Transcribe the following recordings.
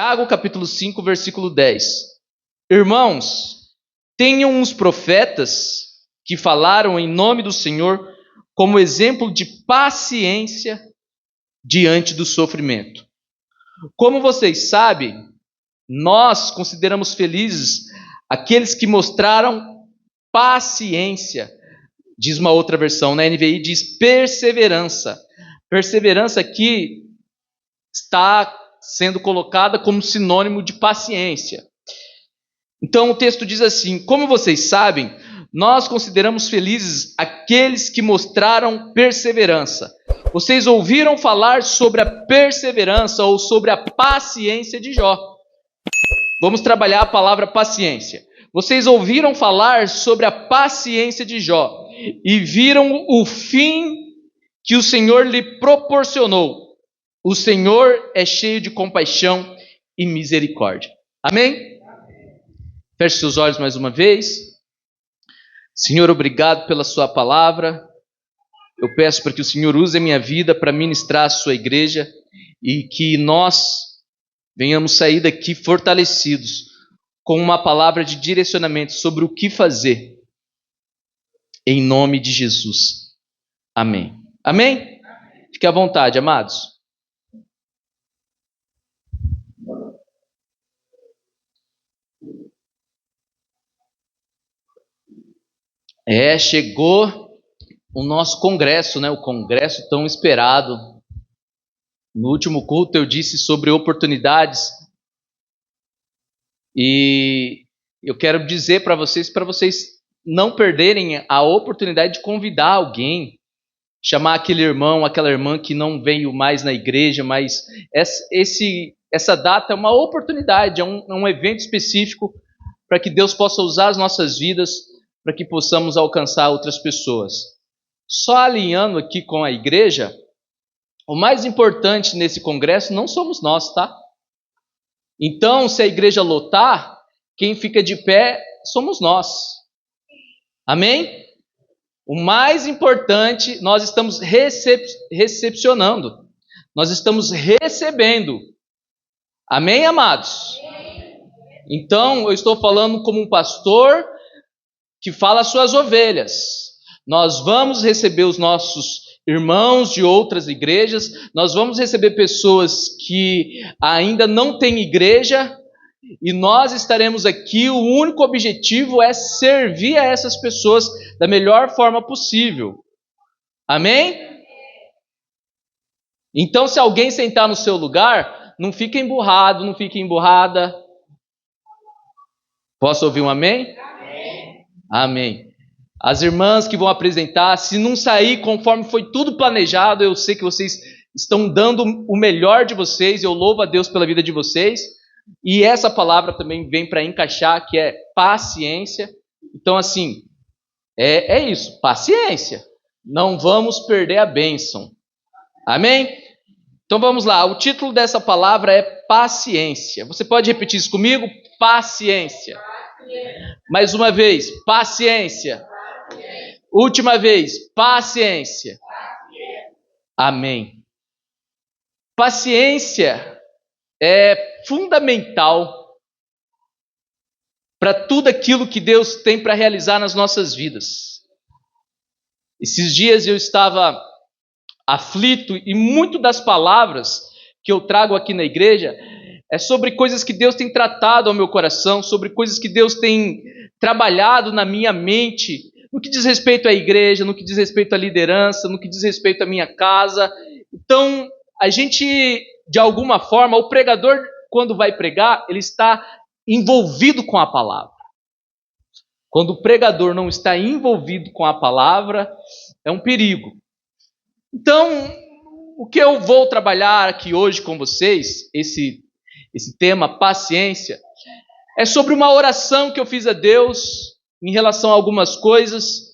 Tiago, capítulo 5, versículo 10. Irmãos, tenham os profetas que falaram em nome do Senhor como exemplo de paciência diante do sofrimento. Como vocês sabem, nós consideramos felizes aqueles que mostraram paciência. Diz uma outra versão, na NVI diz perseverança. Perseverança aqui está sendo colocada como sinônimo de paciência. Então o texto diz assim: como vocês sabem, nós consideramos felizes aqueles que mostraram perseverança. Vocês ouviram falar sobre a perseverança ou sobre a paciência de Jó. Vamos trabalhar a palavra paciência. Vocês ouviram falar sobre a paciência de Jó e viram o fim que o Senhor lhe proporcionou. O Senhor é cheio de compaixão e misericórdia. Amém? Feche seus olhos mais uma vez. Senhor, obrigado pela sua palavra. Eu peço para que o Senhor use a minha vida para ministrar a sua igreja e que nós venhamos sair daqui fortalecidos com uma palavra de direcionamento sobre o que fazer. Em nome de Jesus. Amém. Amém? Fique à vontade, amados. Chegou o nosso congresso, né? O congresso tão esperado. No último culto eu disse sobre oportunidades e eu quero dizer para vocês não perderem a oportunidade de convidar alguém, chamar aquele irmão, aquela irmã que não veio mais na igreja, mas essa data é uma oportunidade, é um evento específico para que Deus possa usar as nossas vidas para que possamos alcançar outras pessoas. Só alinhando aqui com a igreja, o mais importante nesse congresso não somos nós, tá? Então, se a igreja lotar, quem fica de pé somos nós. Amém? O mais importante, nós estamos recepcionando. Nós estamos recebendo. Amém, amados? Então, eu estou falando como um pastor que fala às suas ovelhas. Nós vamos receber os nossos irmãos de outras igrejas, nós vamos receber pessoas que ainda não têm igreja, e nós estaremos aqui, o único objetivo é servir a essas pessoas da melhor forma possível. Amém? Então, se alguém sentar no seu lugar, não fique emburrado, não fique emburrada. Posso ouvir um amém? Amém. Amém. As irmãs que vão apresentar, se não sair conforme foi tudo planejado, eu sei que vocês estão dando o melhor de vocês, eu louvo a Deus pela vida de vocês. E essa palavra também vem para encaixar, que é paciência. Então, assim, é isso, paciência. Não vamos perder a bênção. Amém? Então vamos lá, o título dessa palavra é paciência. Você pode repetir isso comigo? Paciência. Mais uma vez, paciência. Última vez, paciência. Amém. Paciência é fundamental para tudo aquilo que Deus tem para realizar nas nossas vidas. Esses dias eu estava aflito e muito das palavras que eu trago aqui na igreja é sobre coisas que Deus tem tratado ao meu coração, sobre coisas que Deus tem trabalhado na minha mente, no que diz respeito à igreja, no que diz respeito à liderança, no que diz respeito à minha casa. Então, a gente, de alguma forma, o pregador, quando vai pregar, ele está envolvido com a palavra. Quando o pregador não está envolvido com a palavra, é um perigo. Então, o que eu vou trabalhar aqui hoje com vocês, esse tema, paciência, é sobre uma oração que eu fiz a Deus em relação a algumas coisas,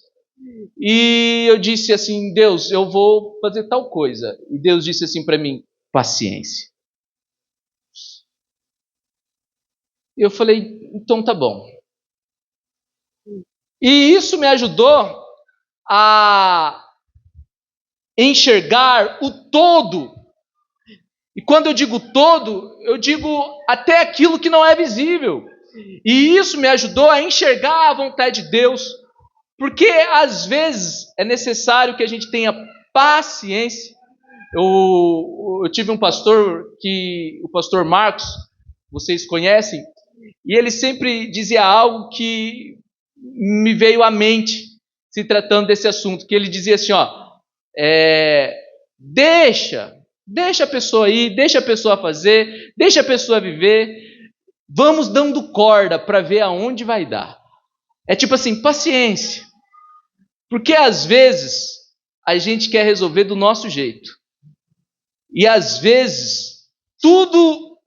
e eu disse assim: Deus, eu vou fazer tal coisa. E Deus disse assim para mim: paciência. E eu falei: então tá bom. E isso me ajudou a enxergar o todo E quando eu digo todo, eu digo até aquilo que não é visível. E isso me ajudou a enxergar a vontade de Deus, porque às vezes é necessário que a gente tenha paciência. Eu tive um pastor, o pastor Marcos, vocês conhecem, e ele sempre dizia algo que me veio à mente, se tratando desse assunto, que ele dizia assim, deixa a pessoa ir, deixa a pessoa fazer, deixa a pessoa viver, vamos dando corda para ver aonde vai dar. É tipo assim, paciência, porque às vezes a gente quer resolver do nosso jeito, e às vezes tudo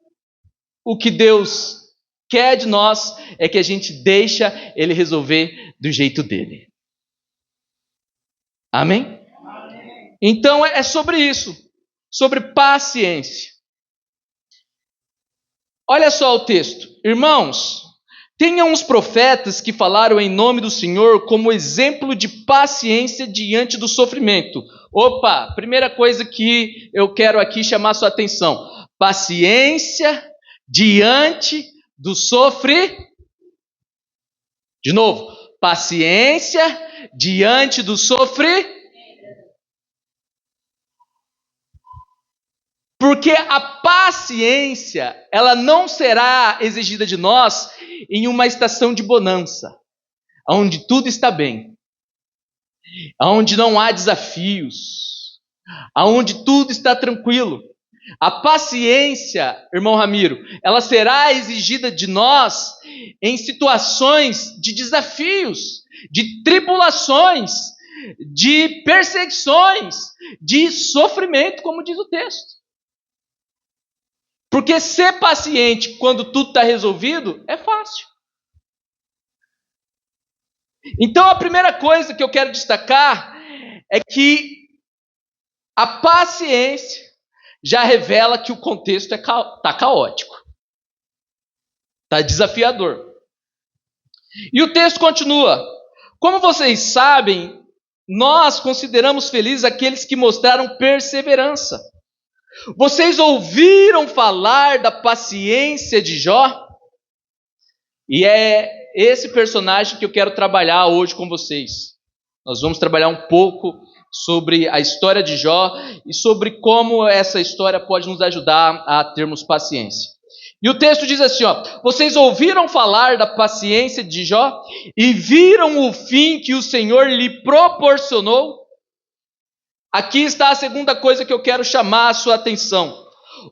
o que Deus quer de nós é que a gente deixa Ele resolver do jeito dele. Amém? Então é sobre isso, sobre paciência. Olha só o texto. Irmãos, tenham os profetas que falaram em nome do Senhor como exemplo de paciência diante do sofrimento. Opa, primeira coisa que eu quero aqui chamar sua atenção. Paciência diante do sofrimento. De novo, paciência diante do sofrimento. Porque a paciência, ela não será exigida de nós em uma estação de bonança, onde tudo está bem, onde não há desafios, onde tudo está tranquilo. A paciência, irmão Ramiro, ela será exigida de nós em situações de desafios, de tribulações, de perseguições, de sofrimento, como diz o texto. Porque ser paciente quando tudo está resolvido é fácil. Então a primeira coisa que eu quero destacar é que a paciência já revela que o contexto está caótico, está desafiador. E o texto continua: como vocês sabem, nós consideramos felizes aqueles que mostraram perseverança. Vocês ouviram falar da paciência de Jó? E é esse personagem que eu quero trabalhar hoje com vocês. Nós vamos trabalhar um pouco sobre a história de Jó e sobre como essa história pode nos ajudar a termos paciência. E o texto diz assim, vocês ouviram falar da paciência de Jó e viram o fim que o Senhor lhe proporcionou? Aqui está a segunda coisa que eu quero chamar a sua atenção.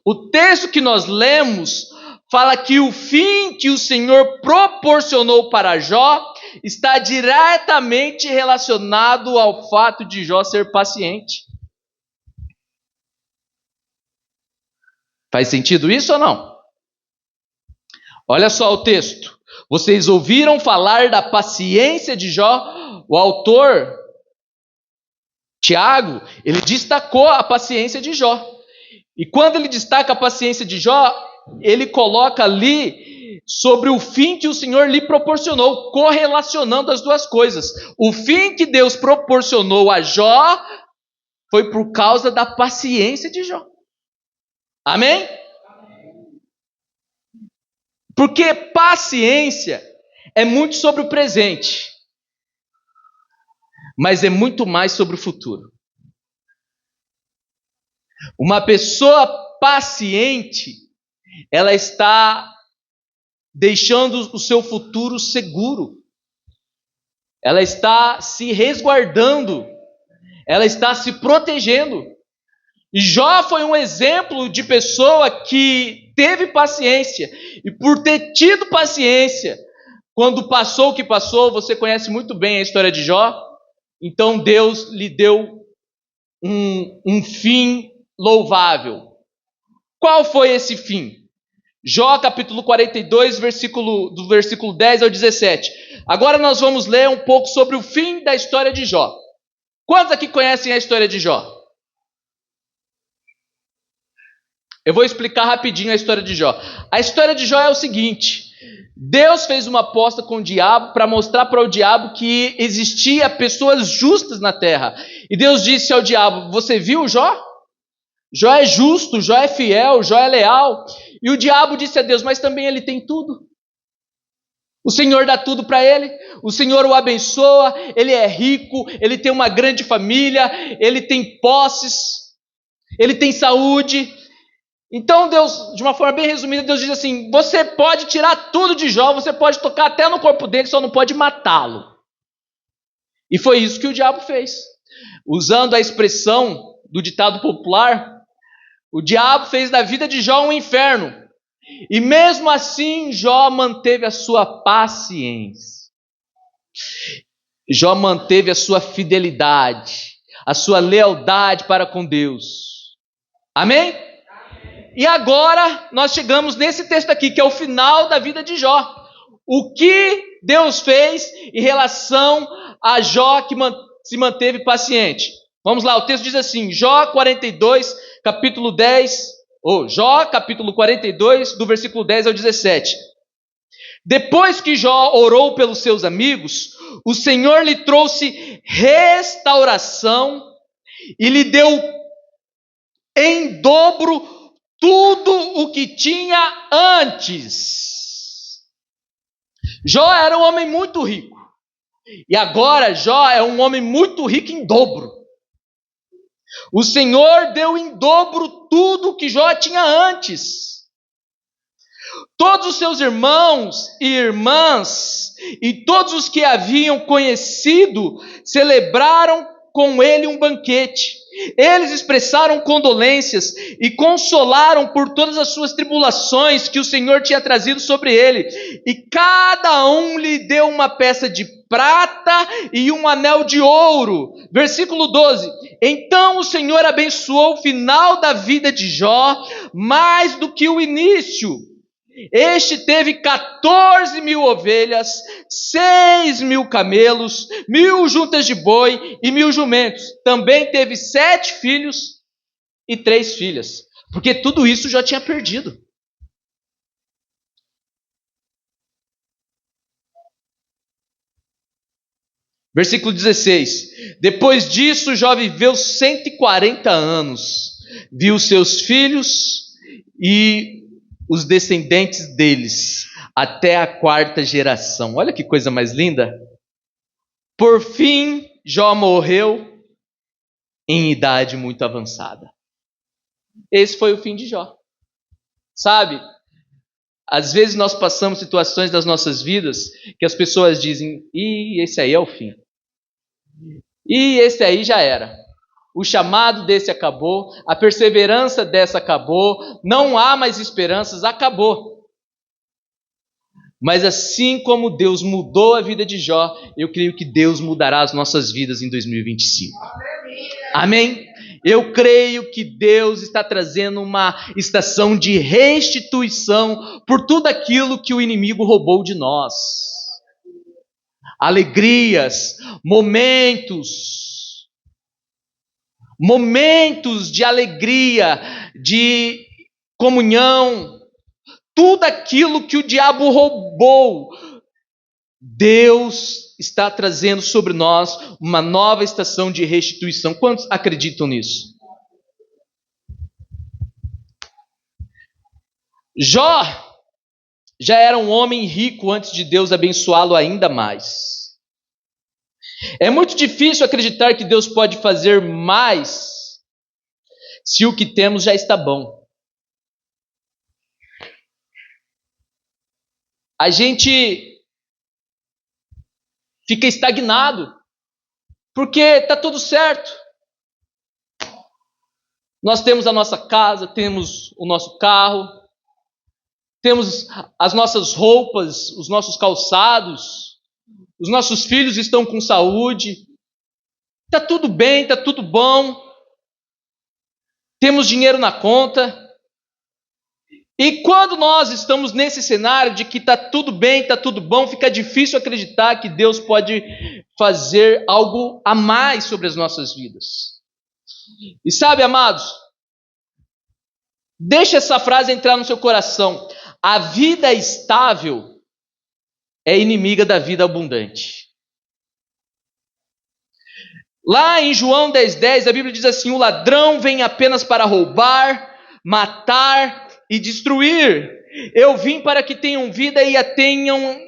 O texto que nós lemos fala que o fim que o Senhor proporcionou para Jó está diretamente relacionado ao fato de Jó ser paciente. Faz sentido isso ou não? Olha só o texto. Vocês ouviram falar da paciência de Jó? O autor, Tiago, ele destacou a paciência de Jó. E quando ele destaca a paciência de Jó, ele coloca ali sobre o fim que o Senhor lhe proporcionou, correlacionando as duas coisas. O fim que Deus proporcionou a Jó foi por causa da paciência de Jó. Amém? Porque paciência é muito sobre o presente, mas é muito mais sobre o futuro. Uma pessoa paciente, ela está deixando o seu futuro seguro. Ela está se resguardando. Ela está se protegendo. E Jó foi um exemplo de pessoa que teve paciência. E por ter tido paciência, quando passou o que passou, você conhece muito bem a história de Jó. Então Deus lhe deu um fim louvável. Qual foi esse fim? Jó capítulo 42, do versículo 10 ao 17. Agora nós vamos ler um pouco sobre o fim da história de Jó. Quantos aqui conhecem a história de Jó? Eu vou explicar rapidinho a história de Jó. A história de Jó é o seguinte: Deus fez uma aposta com o diabo para mostrar para o diabo que existia pessoas justas na terra. E Deus disse ao diabo: você viu Jó? Jó é justo, Jó é fiel, Jó é leal. E o diabo disse a Deus, mas também ele tem tudo. O Senhor dá tudo para ele, o Senhor o abençoa, ele é rico, ele tem uma grande família, ele tem posses, ele tem saúde. Então Deus, de uma forma bem resumida, Deus diz assim, você pode tirar tudo de Jó, você pode tocar até no corpo dele, só não pode matá-lo. E foi isso que o diabo fez. Usando a expressão do ditado popular, o diabo fez da vida de Jó um inferno. E mesmo assim, Jó manteve a sua paciência. Jó manteve a sua fidelidade, a sua lealdade para com Deus. Amém? E agora nós chegamos nesse texto aqui, que é o final da vida de Jó. O que Deus fez em relação a Jó que se manteve paciente? Vamos lá, o texto diz assim, Jó 42, capítulo 10... Jó, capítulo 42, do versículo 10 ao 17. Depois que Jó orou pelos seus amigos, o Senhor lhe trouxe restauração e lhe deu em dobro tudo o que tinha antes. Jó era um homem muito rico. E agora Jó é um homem muito rico em dobro. O Senhor deu em dobro tudo o que Jó tinha antes. Todos os seus irmãos e irmãs e todos os que haviam conhecido celebraram com ele um banquete. Eles expressaram condolências e consolaram por todas as suas tribulações que o Senhor tinha trazido sobre ele. E cada um lhe deu uma peça de prata e um anel de ouro. Versículo 12. Então o Senhor abençoou o final da vida de Jó mais do que o início. Este teve 14.000 ovelhas, 6.000 camelos, 1.000 juntas de boi e 1.000 jumentos. Também teve 7 filhos e 3 filhas, porque tudo isso já tinha perdido. Versículo 16. Depois disso, Jó viveu 140 anos, viu seus filhos e os descendentes deles, até a 4ª geração. Olha que coisa mais linda. Por fim, Jó morreu em idade muito avançada. Esse foi o fim de Jó. Sabe, às vezes nós passamos situações das nossas vidas que as pessoas dizem, esse aí é o fim. E esse aí já era. O chamado desse acabou, a perseverança dessa acabou, não há mais esperanças, acabou. Mas assim como Deus mudou a vida de Jó, eu creio que Deus mudará as nossas vidas em 2025. Amém? Eu creio que Deus está trazendo uma estação de restituição por tudo aquilo que o inimigo roubou de nós. Alegrias, momentos de alegria, de comunhão, tudo aquilo que o diabo roubou, Deus está trazendo sobre nós uma nova estação de restituição. Quantos acreditam nisso? Jó já era um homem rico antes de Deus abençoá-lo ainda mais. É muito difícil acreditar que Deus pode fazer mais se o que temos já está bom. A gente fica estagnado, porque está tudo certo. Nós temos a nossa casa, temos o nosso carro, temos as nossas roupas, os nossos calçados, os nossos filhos estão com saúde, está tudo bem, está tudo bom, temos dinheiro na conta. E quando nós estamos nesse cenário de que está tudo bem, está tudo bom, fica difícil acreditar que Deus pode fazer algo a mais sobre as nossas vidas. E sabe, amados, deixa essa frase entrar no seu coração. A vida estável é inimiga da vida abundante. Lá em João 10,10, a Bíblia diz assim: o ladrão vem apenas para roubar, matar e destruir. Eu vim para que tenham vida e a tenham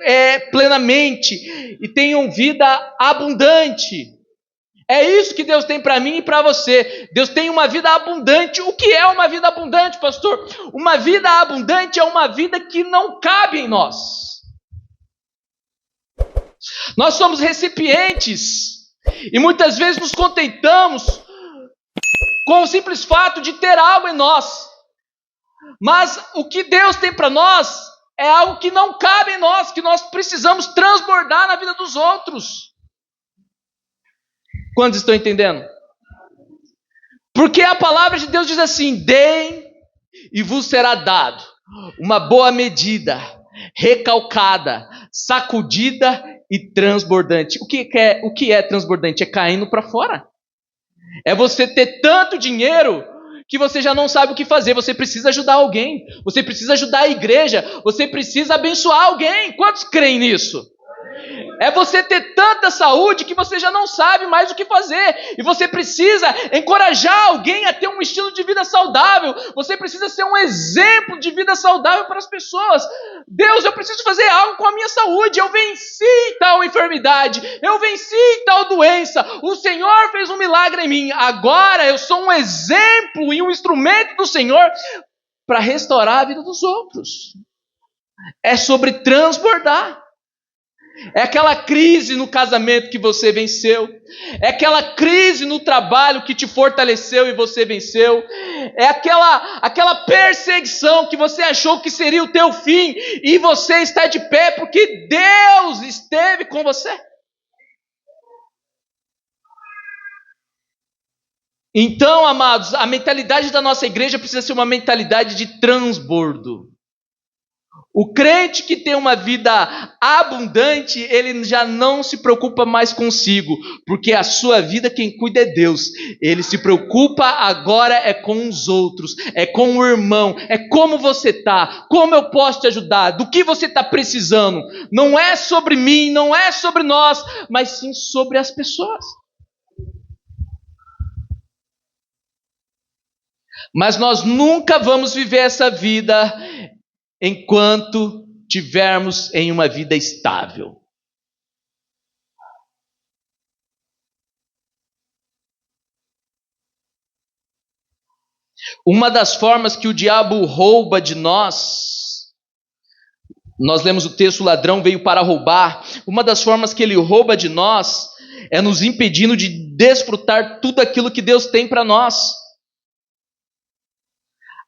plenamente, e tenham vida abundante. É isso que Deus tem para mim e para você. Deus tem uma vida abundante. O que é uma vida abundante, pastor? Uma vida abundante é uma vida que não cabe em nós. Nós somos recipientes e muitas vezes nos contentamos com o simples fato de ter algo em nós. Mas o que Deus tem para nós é algo que não cabe em nós, que nós precisamos transbordar na vida dos outros. Quantos estão entendendo? Porque a palavra de Deus diz assim: deem e vos será dado uma boa medida, recalcada, sacudida e transbordante. O que é transbordante? É caindo para fora. É você ter tanto dinheiro que você já não sabe o que fazer. Você precisa ajudar alguém. Você precisa ajudar a igreja. Você precisa abençoar alguém. Quantos creem nisso? É você ter tanta saúde que você já não sabe mais o que fazer. E você precisa encorajar alguém a ter um estilo de vida saudável. Você precisa ser um exemplo de vida saudável para as pessoas. Deus, eu preciso fazer algo com a minha saúde. Eu venci tal enfermidade. Eu venci tal doença. O Senhor fez um milagre em mim. Agora eu sou um exemplo e um instrumento do Senhor para restaurar a vida dos outros. É sobre transbordar. É aquela crise no casamento que você venceu. É aquela crise no trabalho que te fortaleceu e você venceu. É aquela perseguição que você achou que seria o teu fim e você está de pé porque Deus esteve com você. Então, amados, a mentalidade da nossa igreja precisa ser uma mentalidade de transbordo. O crente que tem uma vida abundante, ele já não se preocupa mais consigo, porque a sua vida quem cuida é Deus. Ele se preocupa agora é com os outros, é com o irmão, é como você está, como eu posso te ajudar, do que você está precisando. Não é sobre mim, não é sobre nós, mas sim sobre as pessoas. Mas nós nunca vamos viver essa vida enquanto tivermos em uma vida estável. Uma das formas que o diabo rouba de nós lemos o texto: o ladrão veio para roubar. Uma das formas que ele rouba de nós é nos impedindo de desfrutar tudo aquilo que Deus tem para nós.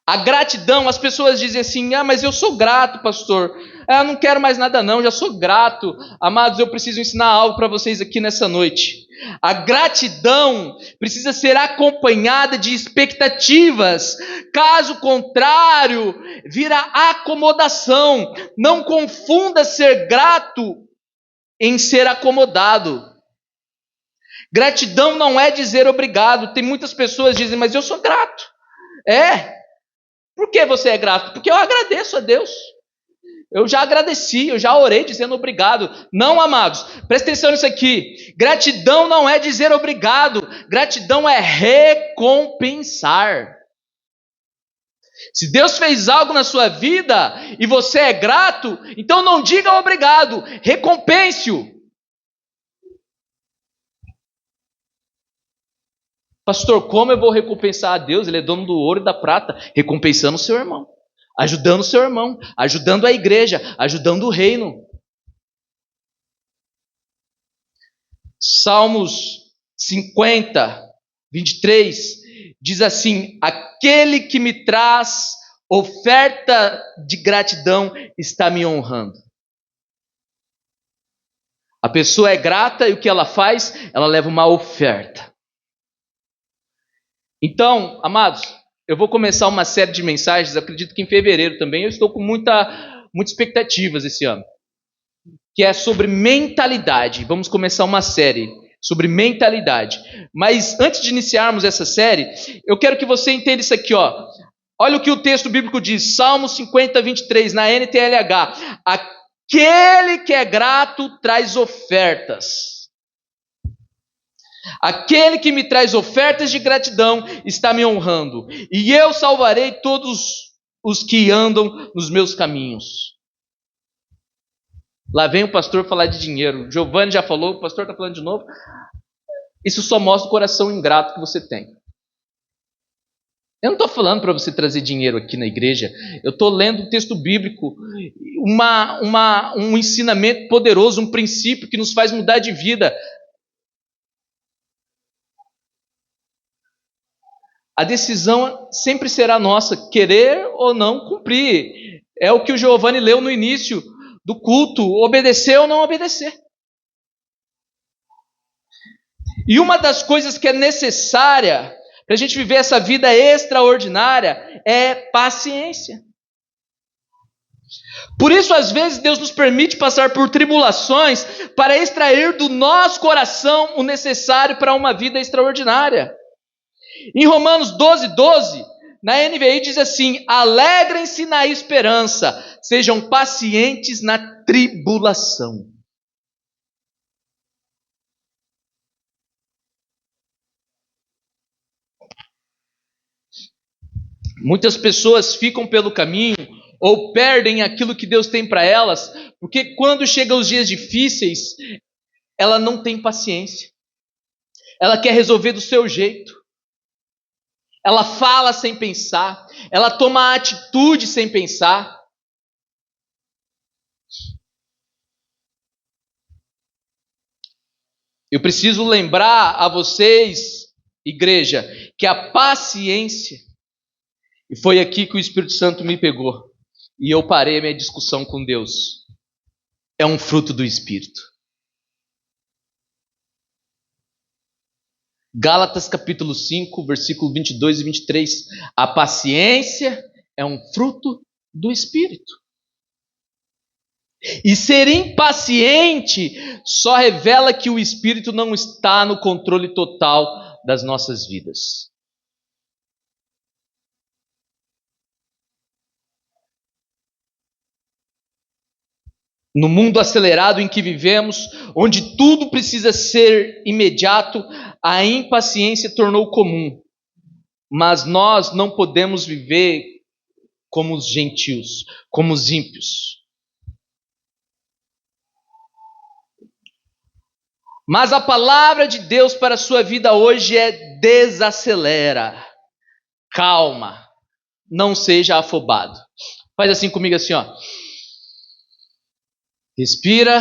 A gratidão, as pessoas dizem assim: mas eu sou grato, pastor. Eu não quero mais nada não, já sou grato. Amados, eu preciso ensinar algo para vocês aqui nessa noite. A gratidão precisa ser acompanhada de expectativas. Caso contrário, vira acomodação. Não confunda ser grato em ser acomodado. Gratidão não é dizer obrigado. Tem muitas pessoas que dizem: mas eu sou grato. Por que você é grato? Porque eu agradeço a Deus. Eu já agradeci, eu já orei dizendo obrigado. Não, amados, presta atenção nisso aqui. Gratidão não é dizer obrigado. Gratidão é recompensar. Se Deus fez algo na sua vida e você é grato, então não diga obrigado, recompense-o. Pastor, como eu vou recompensar a Deus? Ele é dono do ouro e da prata. Recompensando o seu irmão, ajudando o seu irmão, ajudando a igreja, ajudando o reino. Salmos 50, 23, diz assim: aquele que me traz oferta de gratidão está me honrando. A pessoa é grata e o que ela faz? Ela leva uma oferta. Então, amados, eu vou começar uma série de mensagens, acredito que em fevereiro também. Eu estou com muitas expectativas esse ano, que é sobre mentalidade. Vamos começar uma série sobre mentalidade. Mas antes de iniciarmos essa série, eu quero que você entenda isso aqui, ó. Olha o que o texto bíblico diz, Salmo 50, 23, na NTLH. Aquele que é grato traz ofertas. Aquele que me traz ofertas de gratidão está me honrando, e eu salvarei todos os que andam nos meus caminhos. Lá vem o pastor falar de dinheiro. Giovanni já falou, o pastor está falando de novo. Isso só mostra o coração ingrato que você tem. Eu não estou falando para você trazer dinheiro aqui na igreja. Eu estou lendo um texto bíblico, um ensinamento poderoso, um princípio que nos faz mudar de vida. A decisão sempre será nossa, querer ou não cumprir. É o que o Giovanni leu no início do culto, obedecer ou não obedecer. E uma das coisas que é necessária para a gente viver essa vida extraordinária é paciência. Por isso, às vezes, Deus nos permite passar por tribulações para extrair do nosso coração o necessário para uma vida extraordinária. Em Romanos 12:12, na NVI diz assim: alegrem-se na esperança, sejam pacientes na tribulação. Muitas pessoas ficam pelo caminho ou perdem aquilo que Deus tem para elas, porque quando chegam os dias difíceis, ela não tem paciência. Ela quer resolver do seu jeito. Ela fala sem pensar. Ela toma atitude sem pensar. Eu preciso lembrar a vocês, igreja, que a paciência, e foi aqui que o Espírito Santo me pegou, e eu parei a minha discussão com Deus, é um fruto do Espírito. Gálatas capítulo 5, versículo 22 e 23. A paciência é um fruto do Espírito. E ser impaciente só revela que o Espírito não está no controle total das nossas vidas. No mundo acelerado em que vivemos, onde tudo precisa ser imediato, a impaciência tornou comum. Mas nós não podemos viver como os gentios, como os ímpios. Mas a palavra de Deus para a sua vida hoje é: desacelera, calma, não seja afobado. Faz assim comigo, assim, ó. Respira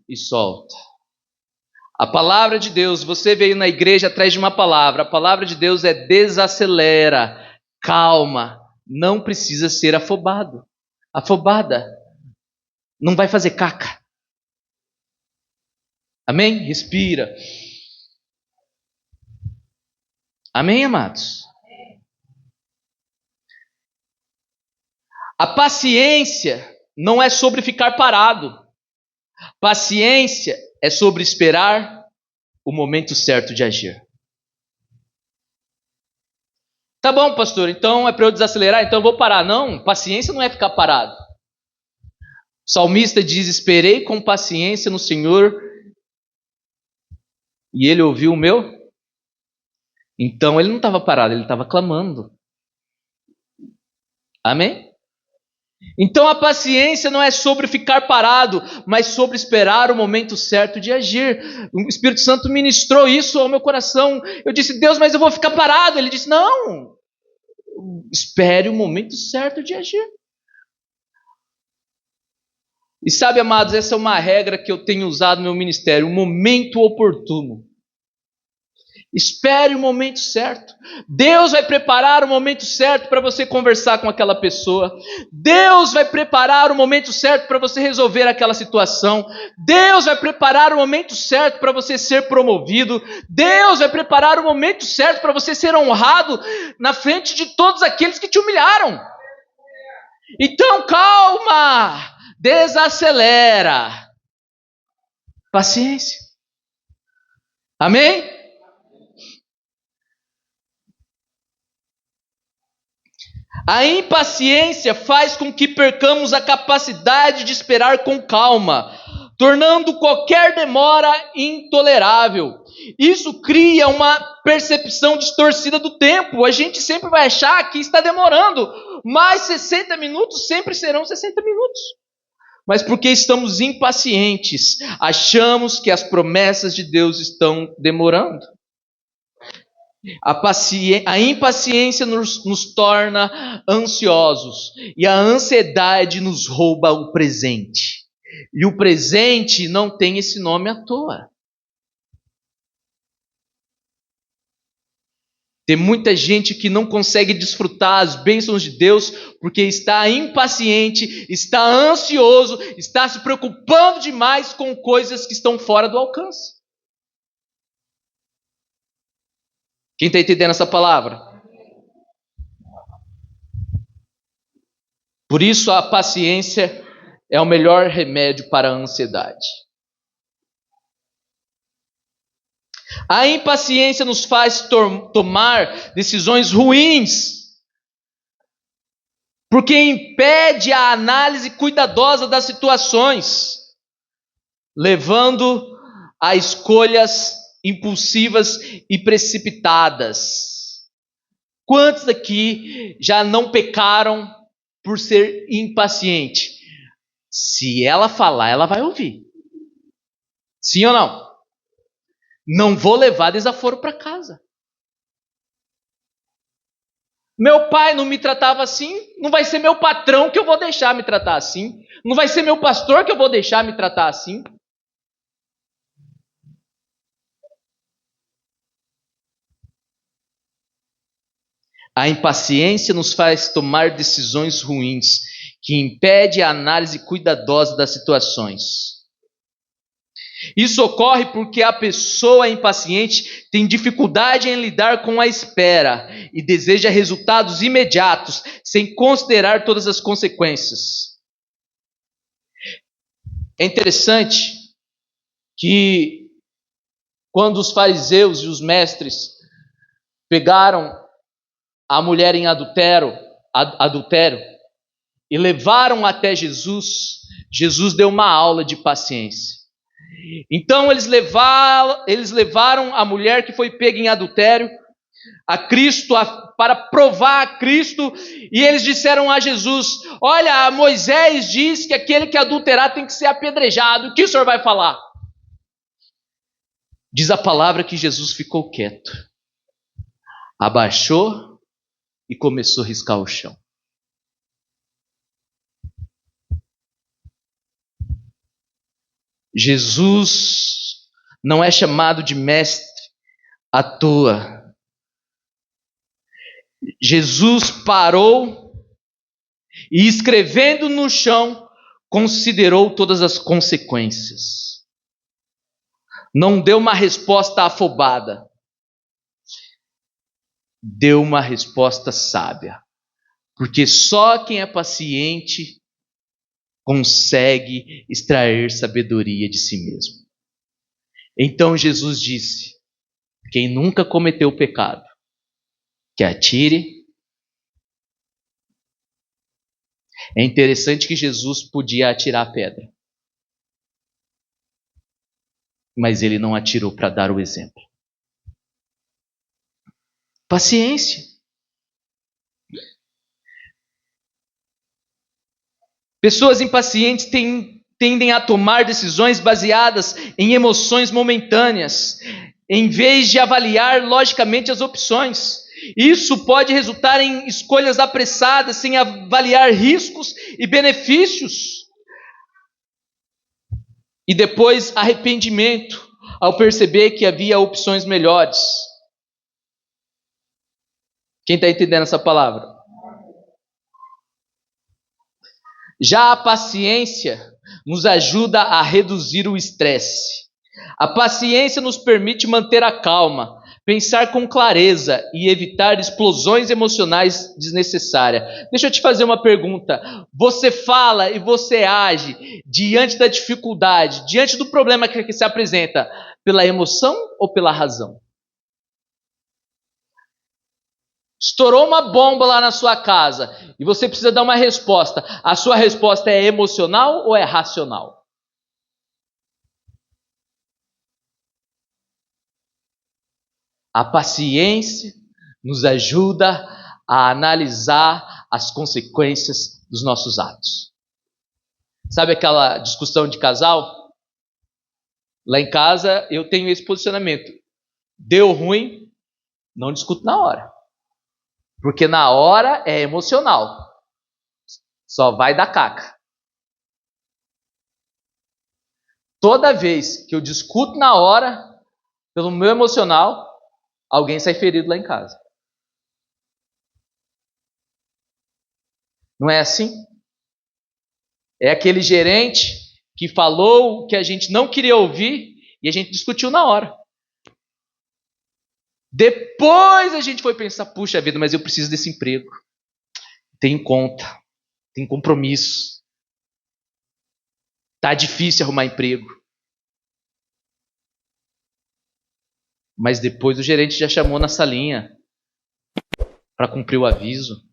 e solta. A palavra de Deus, você veio na igreja atrás de uma palavra. A palavra de Deus é: desacelera, calma, não precisa ser afobado. Afobada não vai fazer caca. Amém? Respira. Amém, amados? A paciência não é sobre ficar parado. Paciência é sobre esperar o momento certo de agir. Tá bom, pastor, então é para eu desacelerar, então eu vou parar. Não, paciência não é ficar parado. O salmista diz: esperei com paciência no Senhor e Ele ouviu o meu. Então ele não estava parado, ele estava clamando. Amém? Então a paciência não é sobre ficar parado, mas sobre esperar o momento certo de agir. O Espírito Santo ministrou isso ao meu coração. Eu disse: Deus, mas eu vou ficar parado. Ele disse: não, espere o momento certo de agir. E sabe, amados, essa é uma regra que eu tenho usado no meu ministério: o momento oportuno. Espere o momento certo. Deus vai preparar o momento certo para você conversar com aquela pessoa. Deus vai preparar o momento certo para você resolver aquela situação. Deus vai preparar o momento certo para você ser promovido. Deus vai preparar o momento certo para você ser honrado na frente de todos aqueles que te humilharam. Então calma, desacelera. Paciência. Amém? A impaciência faz com que percamos a capacidade de esperar com calma. tornando qualquer demora intolerável. Isso cria uma percepção distorcida do tempo. A gente sempre vai achar que está demorando, mas 60 minutos sempre serão 60 minutos. Mas porque estamos impacientes, achamos que as promessas de Deus estão demorando. A impaciência nos torna ansiosos e a ansiedade nos rouba o presente. E o presente não tem esse nome à toa. Tem muita gente que não consegue desfrutar as bênçãos de Deus porque está impaciente, está ansioso, está se preocupando demais com coisas que estão fora do alcance. Quem está entendendo essa palavra? Por isso a paciência é o melhor remédio para a ansiedade. A impaciência nos faz tomar decisões ruins, porque impede a análise cuidadosa das situações, levando a escolhas impulsivas e precipitadas. Quantos aqui já não pecaram por ser impaciente? Se ela falar, ela vai ouvir. Sim ou não? Não vou levar desaforo para casa. Meu pai não me tratava assim, não vai ser meu patrão que eu vou deixar me tratar assim. Não vai ser meu pastor que eu vou deixar me tratar assim. A impaciência nos faz tomar decisões ruins, que impede a análise cuidadosa das situações. Isso ocorre porque a pessoa impaciente tem dificuldade em lidar com a espera e deseja resultados imediatos, sem considerar todas as consequências. É interessante que quando os fariseus e os mestres pegaram a mulher em adultério e levaram até Jesus, Jesus deu uma aula de paciência. Então eles levaram a mulher que foi pega em adultério a Cristo, para provar a Cristo, e eles disseram a Jesus: olha, Moisés diz que aquele que adulterar tem que ser apedrejado, o que o senhor vai falar? Diz a palavra que Jesus ficou quieto, abaixou e começou a riscar o chão. Jesus não é chamado de mestre à toa. Jesus parou e, escrevendo no chão, considerou todas as consequências. Não deu uma resposta afobada. Deu uma resposta sábia. Porque só quem é paciente consegue extrair sabedoria de si mesmo. Então Jesus disse: quem nunca cometeu pecado, que atire. É interessante que Jesus podia atirar a pedra, mas ele não atirou para dar o exemplo. Paciência. Pessoas impacientes tendem a tomar decisões baseadas em emoções momentâneas, em vez de avaliar logicamente as opções. Isso pode resultar em escolhas apressadas, sem avaliar riscos e benefícios. E depois arrependimento, ao perceber que havia opções melhores. Quem está entendendo essa palavra? Já a paciência nos ajuda a reduzir o estresse. A paciência nos permite manter a calma, pensar com clareza e evitar explosões emocionais desnecessárias. Deixa eu te fazer uma pergunta. Você fala e você age diante da dificuldade, diante do problema que se apresenta, pela emoção ou pela razão? Estourou uma bomba lá na sua casa e você precisa dar uma resposta. A sua resposta é emocional ou é racional? A paciência nos ajuda a analisar as consequências dos nossos atos. Sabe aquela discussão de casal? Lá em casa eu tenho esse posicionamento. Deu ruim, não discuto na hora. Porque na hora é emocional. Só vai dar caca. Toda vez que eu discuto na hora, pelo meu emocional, alguém sai ferido lá em casa. Não é assim? É aquele gerente que falou o que a gente não queria ouvir e a gente discutiu na hora. Depois a gente foi pensar, puxa vida, mas eu preciso desse emprego. Tem conta, tem compromisso. Tá difícil arrumar emprego. Mas depois o gerente já chamou na salinha para cumprir o aviso.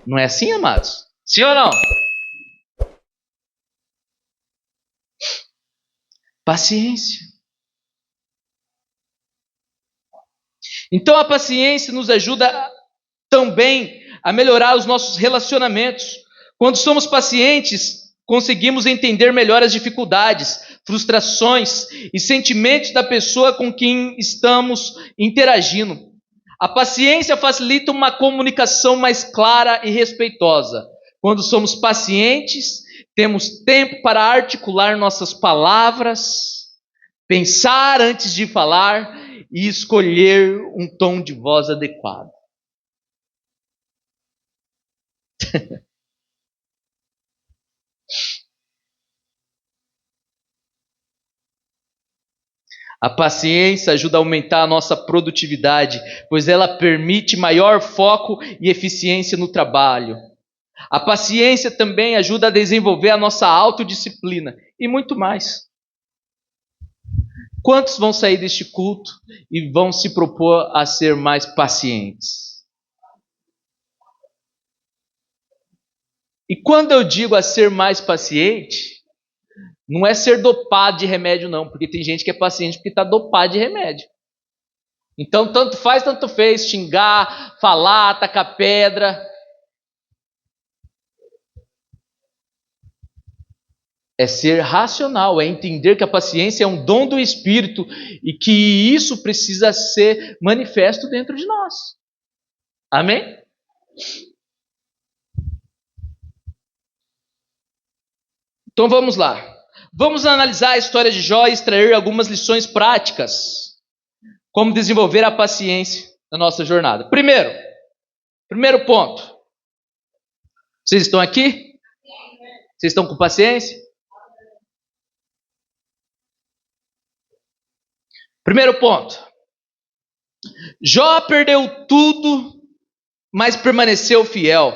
Não é assim, amados? Sim ou não? Paciência. Então a paciência nos ajuda também a melhorar os nossos relacionamentos. Quando somos pacientes, conseguimos entender melhor as dificuldades, frustrações e sentimentos da pessoa com quem estamos interagindo. A paciência facilita uma comunicação mais clara e respeitosa. Quando somos pacientes, temos tempo para articular nossas palavras, pensar antes de falar e escolher um tom de voz adequado. A paciência ajuda a aumentar a nossa produtividade, pois ela permite maior foco e eficiência no trabalho. A paciência também ajuda a desenvolver a nossa autodisciplina e muito mais. Quantos vão sair deste culto e vão se propor a ser mais pacientes? E quando eu digo a ser mais paciente, não é ser dopado de remédio não, porque tem gente que é paciente porque está dopado de remédio. Então tanto faz, tanto fez, xingar, falar, tacar pedra. É ser racional, é entender que a paciência é um dom do Espírito e que isso precisa ser manifesto dentro de nós. Amém? Então vamos lá. Vamos analisar a história de Jó e extrair algumas lições práticas. Como desenvolver a paciência na nossa jornada. Primeiro ponto. Vocês estão aqui? Vocês estão com paciência? Primeiro ponto. Jó perdeu tudo, mas permaneceu fiel,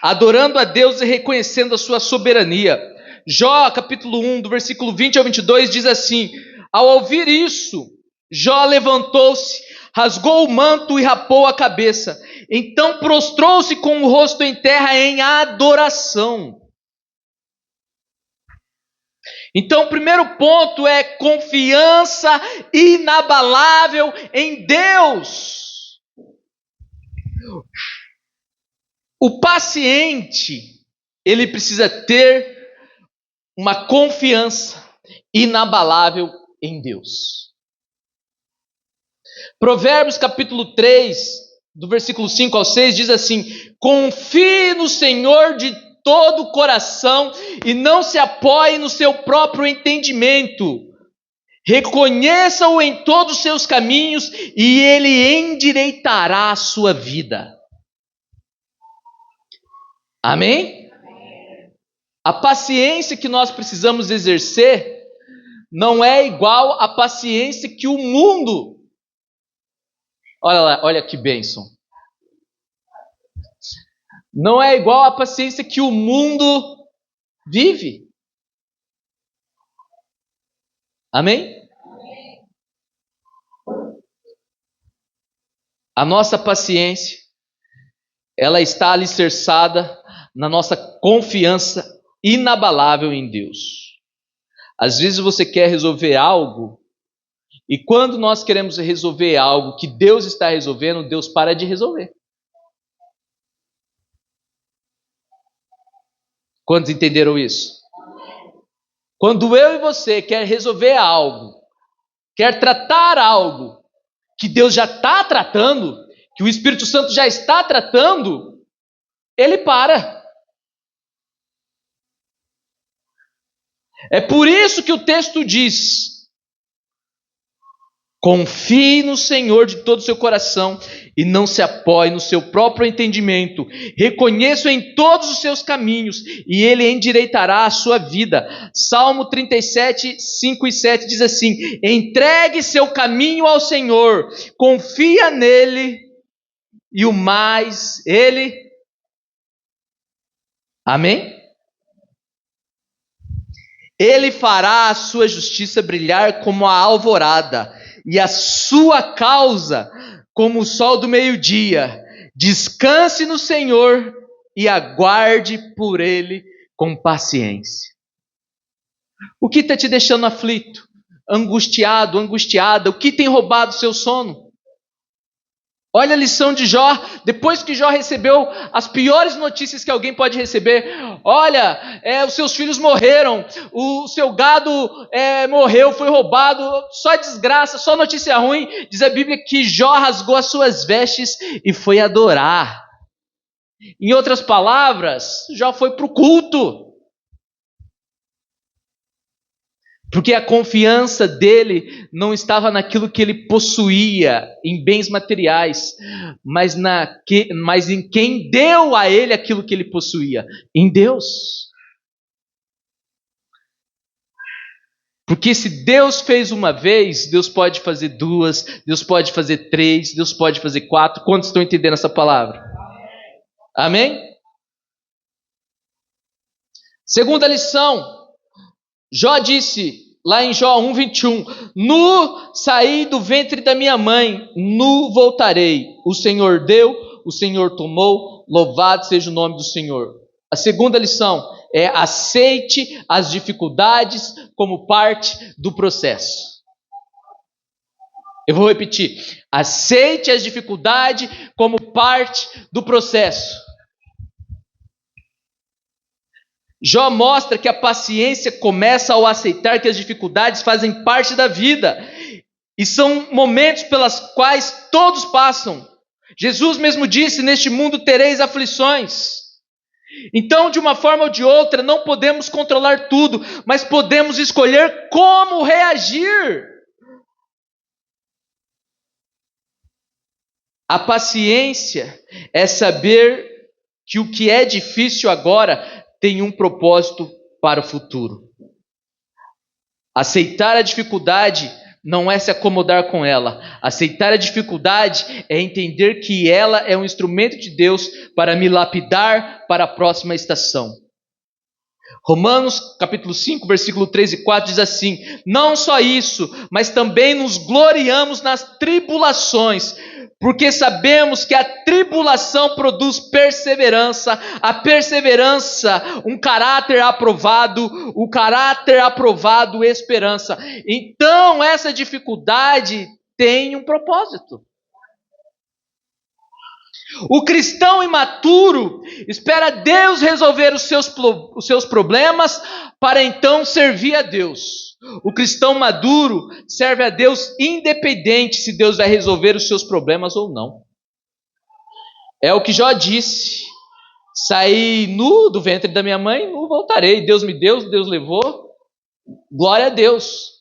adorando a Deus e reconhecendo a sua soberania. Jó, capítulo 1, do versículo 20 ao 22, diz assim: ao ouvir isso, Jó levantou-se, rasgou o manto e rapou a cabeça. Então prostrou-se com o rosto em terra em adoração. Então, o primeiro ponto é confiança inabalável em Deus. O paciente, ele precisa ter uma confiança inabalável em Deus. Provérbios capítulo 3, do versículo 5 ao 6, diz assim: confie no Senhor de todo o coração e não se apoie no seu próprio entendimento. Reconheça-o em todos os seus caminhos e ele endireitará a sua vida. Amém? A paciência que nós precisamos exercer não é igual à paciência que o mundo. Olha lá, olha que bênção. Não é igual à paciência que o mundo vive. Amém? A nossa paciência, ela está alicerçada na nossa confiança inabalável em Deus. Às vezes você quer resolver algo E quando nós queremos resolver algo que Deus está resolvendo, Deus para de resolver. Quantos entenderam isso? Quando eu e você quer resolver algo, quer tratar algo que Deus já está tratando, que o Espírito Santo já está tratando, ele para. É por isso que o texto diz: confie no Senhor de todo o seu coração e não se apoie no seu próprio entendimento. Reconheça-o em todos os seus caminhos e ele endireitará a sua vida. Salmo 37, 5 e 7 diz assim: entregue seu caminho ao Senhor, confia nele e o mais ele... Amém? Ele fará a sua justiça brilhar como a alvorada, e a sua causa como o sol do meio-dia. Descanse no Senhor e aguarde por Ele com paciência. O que está te deixando aflito, angustiado, angustiada? O que tem roubado o seu sono? Olha a lição de Jó, depois que Jó recebeu as piores notícias que alguém pode receber. Olha, os seus filhos morreram, o seu gado morreu, foi roubado, só desgraça, só notícia ruim. Diz a Bíblia que Jó rasgou as suas vestes e foi adorar. Em outras palavras, Jó foi para o culto. Porque a confiança dele não estava naquilo que ele possuía, em bens materiais, mas em quem deu a ele aquilo que ele possuía, em Deus. Porque se Deus fez uma vez, Deus pode fazer duas, Deus pode fazer três, Deus pode fazer quatro. Quantos estão entendendo essa palavra? Amém? Segunda lição. Jó disse, lá em Jó 1:21, nu saí do ventre da minha mãe, nu voltarei. O Senhor deu, o Senhor tomou, louvado seja o nome do Senhor. A segunda lição é: aceite as dificuldades como parte do processo. Eu vou repetir: aceite as dificuldades como parte do processo. Jó mostra que a paciência começa ao aceitar que as dificuldades fazem parte da vida e são momentos pelas quais todos passam. Jesus mesmo disse: neste mundo tereis aflições. Então, de uma forma ou de outra, não podemos controlar tudo, mas podemos escolher como reagir. A paciência é saber que o que é difícil agora tem um propósito para o futuro. Aceitar a dificuldade não é se acomodar com ela. Aceitar a dificuldade é entender que ela é um instrumento de Deus para me lapidar para a próxima estação. Romanos capítulo 5, versículo 3 e 4 diz assim: não só isso, mas também nos gloriamos nas tribulações, porque sabemos que a tribulação produz perseverança, a perseverança, um caráter aprovado, o caráter aprovado, esperança. Então, essa dificuldade tem um propósito. O cristão imaturo espera Deus resolver os seus problemas para então servir a Deus. O cristão maduro serve a Deus independente se Deus vai resolver os seus problemas ou não. É o que Jó disse: saí nu do ventre da minha mãe, nu voltarei. Deus me deu, Deus levou. Glória a Deus.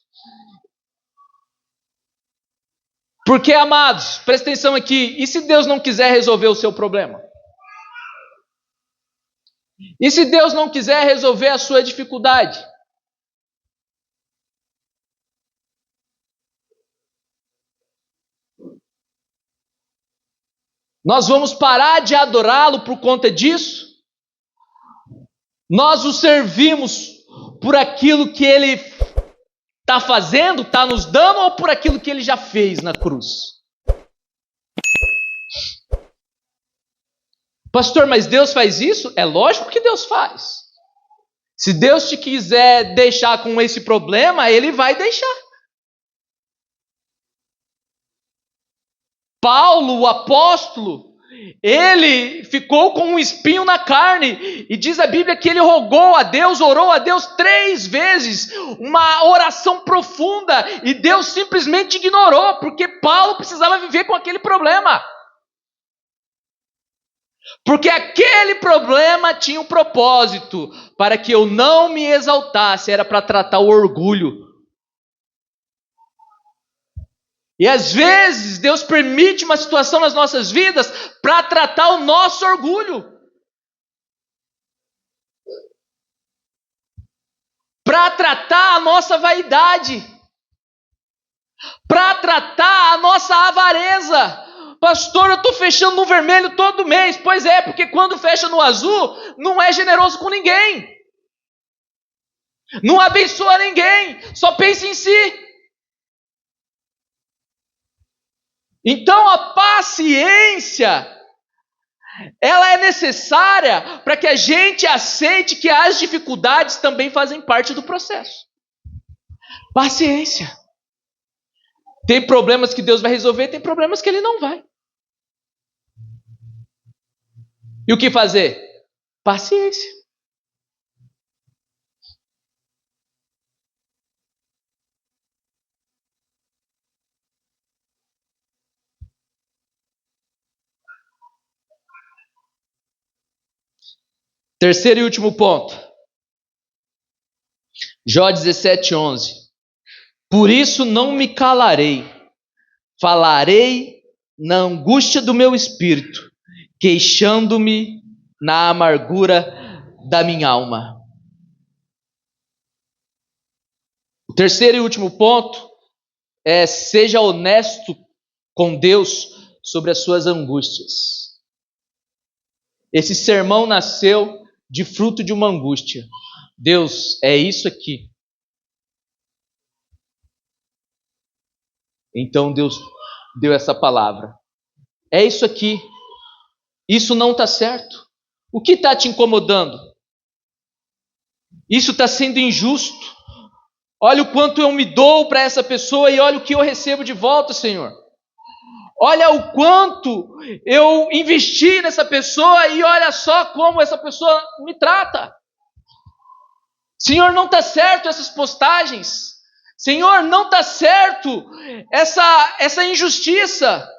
Porque, amados, presta atenção aqui, e se Deus não quiser resolver o seu problema? E se Deus não quiser resolver a sua dificuldade? Nós vamos parar de adorá-lo por conta disso? Nós o servimos por aquilo que ele está fazendo, está nos dando, ou por aquilo que ele já fez na cruz? Pastor, mas Deus faz isso? É lógico que Deus faz. Se Deus te quiser deixar com esse problema, Ele vai deixar. Paulo, o apóstolo, ele ficou com um espinho na carne, e diz a Bíblia que ele rogou a Deus, orou a Deus 3 vezes, uma oração profunda, e Deus simplesmente ignorou, porque Paulo precisava viver com aquele problema. Porque aquele problema tinha um propósito, para que eu não me exaltasse, era para tratar o orgulho. E às vezes Deus permite uma situação nas nossas vidas para tratar o nosso orgulho, para tratar a nossa vaidade, para tratar a nossa avareza. Pastor, eu estou fechando no vermelho todo mês. Pois é, porque quando fecha no azul, não é generoso com ninguém, não abençoa ninguém, só pensa em si. Então a paciência, ela é necessária para que a gente aceite que as dificuldades também fazem parte do processo. Paciência. Tem problemas que Deus vai resolver, tem problemas que Ele não vai. E o que fazer? Paciência. Terceiro e último ponto. Jó 17:11. Por isso não me calarei, falarei na angústia do meu espírito, queixando-me na amargura da minha alma. O terceiro e último ponto é: seja honesto com Deus sobre as suas angústias. Esse sermão nasceu de fruto de uma angústia. Deus, é isso aqui. Então Deus deu essa palavra. É isso aqui. Isso não está certo. O que está te incomodando? Isso está sendo injusto. Olha o quanto eu me dou para essa pessoa e olha o que eu recebo de volta, Senhor. Olha o quanto eu investi nessa pessoa e olha só como essa pessoa me trata. Senhor, não está certo essas postagens. Senhor, não está certo essa injustiça.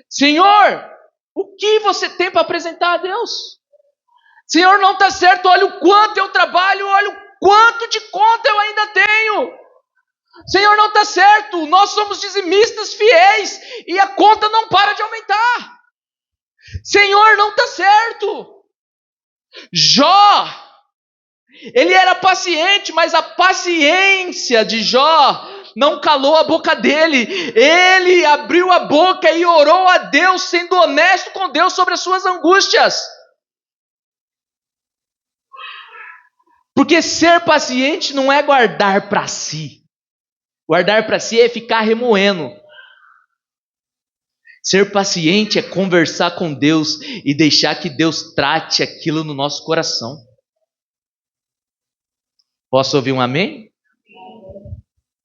Senhor, o que você tem para apresentar a Deus? Senhor, não está certo, olha o quanto eu trabalho, olha o quanto de conta eu ainda tenho. Senhor, não está certo, nós somos dizimistas fiéis e a conta não para de aumentar. Senhor, não está certo. Jó, ele era paciente, mas a paciência de Jó não calou a boca dele. Ele abriu a boca e orou a Deus, sendo honesto com Deus sobre as suas angústias. Porque ser paciente não é guardar para si. Guardar para si é ficar remoendo. Ser paciente é conversar com Deus e deixar que Deus trate aquilo no nosso coração. Posso ouvir um amém?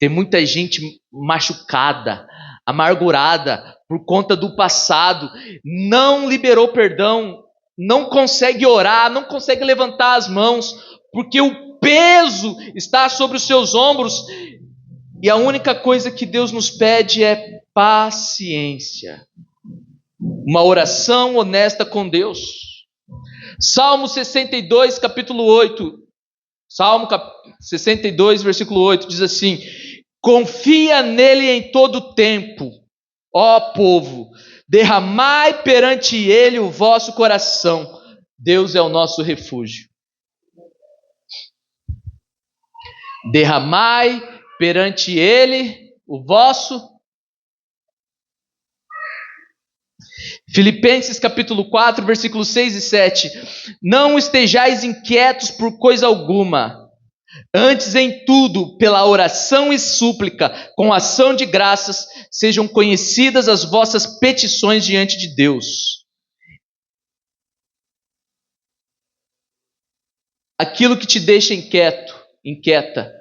Tem muita gente machucada, amargurada por conta do passado, não liberou perdão, não consegue orar, não consegue levantar as mãos, porque o peso está sobre os seus ombros. E a única coisa que Deus nos pede é paciência. Uma oração honesta com Deus. Salmo 62, capítulo 8. Salmo 62, versículo 8, diz assim: confia nele em todo o tempo, ó povo, derramai perante ele o vosso coração. Deus é o nosso refúgio. Derramai perante ele o vosso. Filipenses capítulo 4, versículos 6 e 7. Não estejais inquietos por coisa alguma, antes em tudo, pela oração e súplica, com ação de graças, sejam conhecidas as vossas petições diante de Deus. Aquilo que te deixa inquieto, inquieta,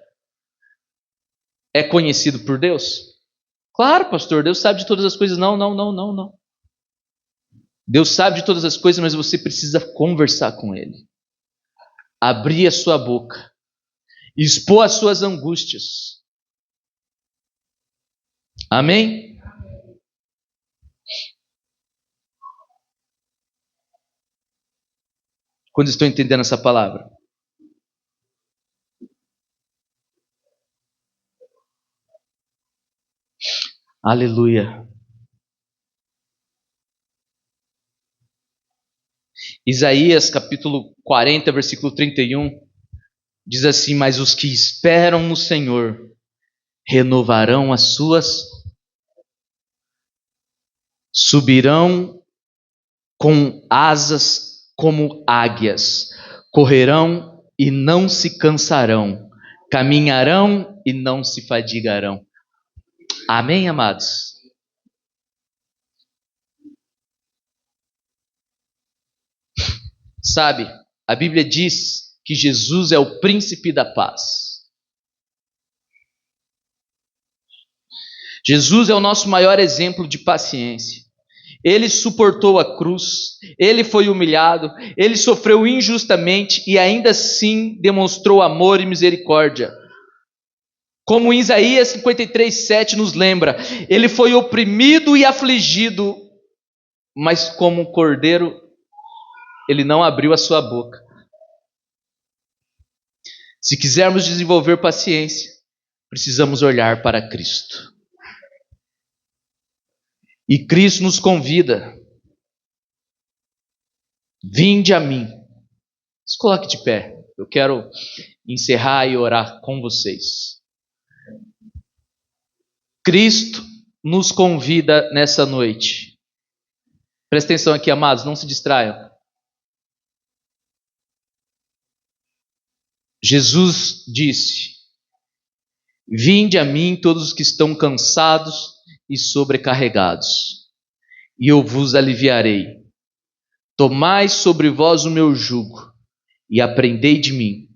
é conhecido por Deus? Claro, pastor, Deus sabe de todas as coisas. Não, não, não, não, não. Deus sabe de todas as coisas, mas você precisa conversar com Ele. Abrir a sua boca. Expor as suas angústias. Amém? Quando estou entendendo essa palavra? Aleluia. Isaías capítulo 40, versículo 31, diz assim: mas os que esperam no Senhor renovarão as suas, subirão com asas como águias, correrão e não se cansarão, caminharão e não se fadigarão. Amém, amados? Sabe, a Bíblia diz que Jesus é o príncipe da paz. Jesus é o nosso maior exemplo de paciência. Ele suportou a cruz, ele foi humilhado, ele sofreu injustamente e ainda assim demonstrou amor e misericórdia. Como Isaías 53:7 nos lembra, ele foi oprimido e afligido, mas como um cordeiro, ele não abriu a sua boca. Se quisermos desenvolver paciência, precisamos olhar para Cristo. E Cristo nos convida: vinde a mim. Se coloque de pé, eu quero encerrar e orar com vocês. Cristo nos convida nessa noite. Presta atenção aqui, amados, não se distraiam. Jesus disse: vinde a mim todos os que estão cansados e sobrecarregados, e eu vos aliviarei. Tomai sobre vós o meu jugo e aprendei de mim,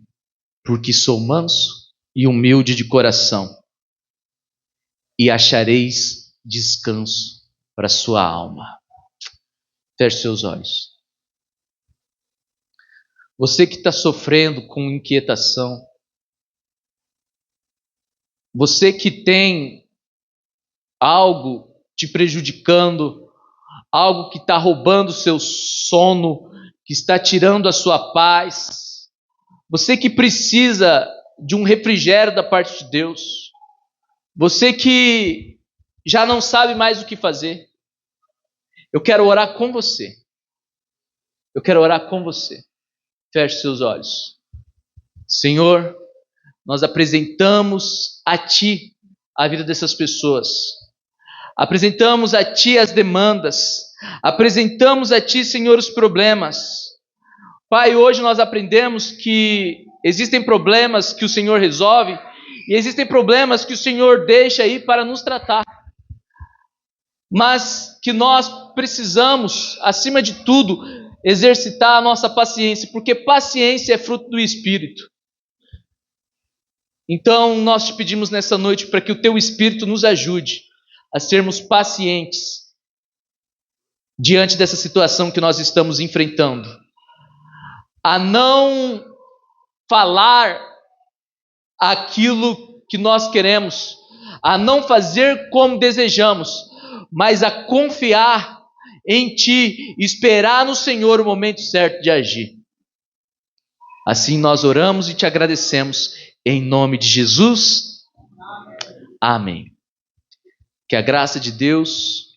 porque sou manso e humilde de coração, e achareis descanso para a sua alma. Feche seus olhos. Você que está sofrendo com inquietação, você que tem algo te prejudicando, algo que está roubando o seu sono, que está tirando a sua paz, você que precisa de um refrigério da parte de Deus, você que já não sabe mais o que fazer, eu quero orar com você. Eu quero orar com você. Feche seus olhos. Senhor, nós apresentamos a Ti a vida dessas pessoas. Apresentamos a Ti as demandas. Apresentamos a Ti, Senhor, os problemas. Pai, hoje nós aprendemos que existem problemas que o Senhor resolve e existem problemas que o Senhor deixa aí para nos tratar. Mas que nós precisamos, acima de tudo, exercitar a nossa paciência, porque paciência é fruto do Espírito. Então nós te pedimos nessa noite para que o Teu Espírito nos ajude a sermos pacientes diante dessa situação que nós estamos enfrentando, a não falar aquilo que nós queremos, a não fazer como desejamos, mas a confiar em Ti, esperar no Senhor o momento certo de agir. Assim nós oramos e Te agradecemos, em nome de Jesus. Amém. Que a graça de Deus,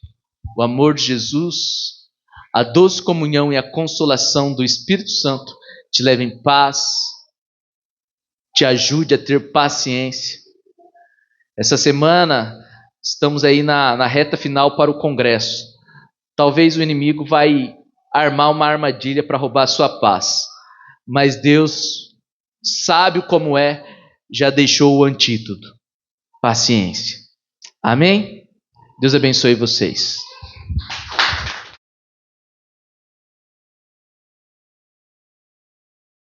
o amor de Jesus, a doce comunhão e a consolação do Espírito Santo te levem em paz, te ajude a ter paciência. Essa semana estamos aí na reta final para o Congresso. Talvez o inimigo vai armar uma armadilha para roubar a sua paz. Mas Deus, sábio como é, já deixou o antídoto. Paciência. Amém? Deus abençoe vocês.